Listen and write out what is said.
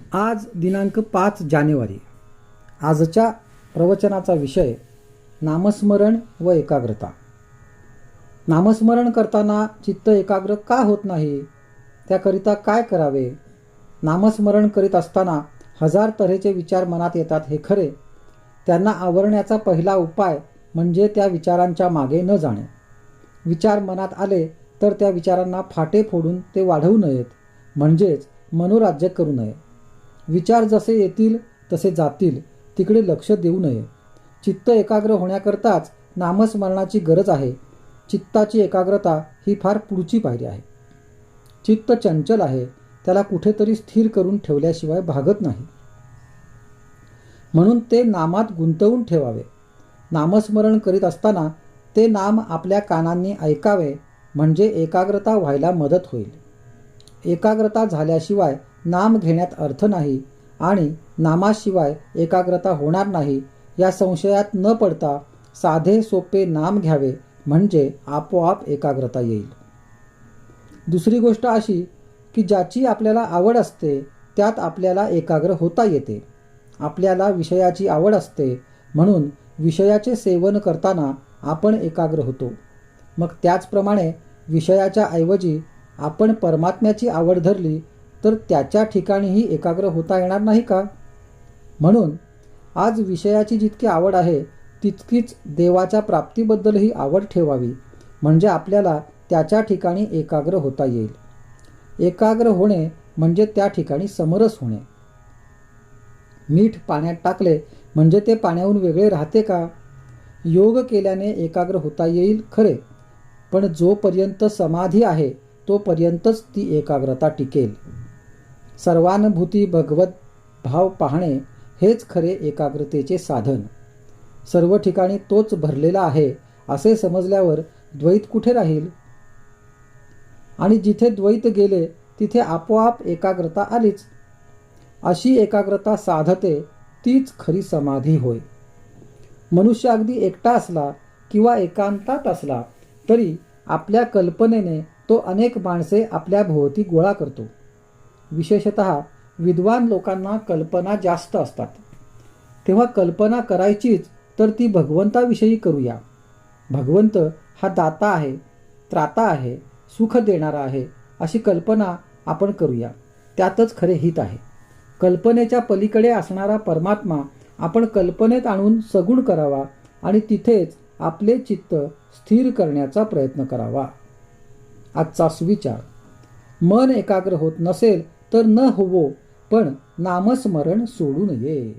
आज दिनांक 5 जानेवारी. आजच्या प्रवचनाचा विषय नामस्मरण व एकाग्रता. नामस्मरण करताना चित्त एकाग्र का होत नाही, त्याकरिता काय करावे? नामस्मरण करीत असताना हजार तऱ्हेचे विचार मनात येतात हे खरे. त्यांना आवरण्याचा पहिला उपाय म्हणजे त्या विचारांच्या मागे न जाणे. विचार मनात आले तर त्या विचारांना फाटे फोडून ते वाढवू नयेत, म्हणजेच मनोराज्य करू नये. विचार जसे येतील तसे जातील तिकडे लक्ष देऊ नये. चित्त एकाग्र होण्याकरताच नामस्मरणाची गरज आहे. चित्ताची एकाग्रता ही फार पुढची पायरी आहे. चित्त चंचल आहे, त्याला कुठेतरी स्थिर करून ठेवल्याशिवाय भागत नाही. म्हणून ते नामात गुंतवून ठेवावे. नामस्मरण करीत असताना ते नाम आपल्या कानांनी ऐकावे, म्हणजे एकाग्रता व्हायला मदत होईल. एकाग्रता झाल्याशिवाय नाम घेण्यात अर्थ नाही आणि नामाशिवाय एकाग्रता होणार नाही या संशयात न पडता साधे सोपे नाम घ्यावे, म्हणजे आपोआप एकाग्रता येईल. दुसरी गोष्ट अशी की ज्याची आपल्याला आवड असते त्यात आपल्याला एकाग्र होता येते. आपल्याला विषयाची आवड असते म्हणून विषयाचे सेवन करताना आपण एकाग्र होतो. मग त्याचप्रमाणे विषयाच्या ऐवजी आपण परमात्म्याची आवड धरली तर त्याच्या ठिकाणीही एकाग्र होता येणार नाही का? म्हणून आज विषयाची जितकी आवड आहे तितकीच देवाच्या प्राप्तीबद्दलही आवड ठेवावी, म्हणजे आपल्याला त्याच्या ठिकाणी एकाग्र होता येईल. एकाग्र होणे म्हणजे त्या ठिकाणी समरस होणे. मीठ पाण्यात टाकले म्हणजे ते पाण्याहून वेगळे राहते का? योग केल्याने एकाग्र होता येईल खरे, पण जोपर्यंत समाधी आहे तोपर्यंतच ती एकाग्रता टिकेल. सर्वानुभूती भगवत भाव पाहणे हेच खरे एकाग्रतेचे साधन. सर्व ठिकाणी तोच भरलेला आहे असे समजल्यावर द्वैत कुठे राहील? आणि जिथे द्वैत गेले तिथे आपोआप एकाग्रता आलीच. अशी एकाग्रता साधते तीच खरी समाधी होय. मनुष्य अगदी एकटा असला किंवा एकांतात असला तरी आपल्या कल्पनेने तो अनेक माणसे आपल्या भोवती गोळा करतो. विशेषतः विद्वान लोकांना कल्पना जास्त असतात. तेव्हा कल्पना करायचीच तर ती भगवंताविषयी करूया. भगवंत हा दाता आहे, त्राता आहे, सुख देणारा आहे अशी कल्पना आपण करूया. त्यातच खरे हित आहे. कल्पनेच्या पलीकडे असणारा परमात्मा आपण कल्पनेत आणून सगुण करावा आणि तिथेच आपले चित्त स्थिर करण्याचा प्रयत्न करावा. आजचा सुविचार: मन एकाग्र होत नसेल तर न होवो, पण नामस्मरण सोडू नये.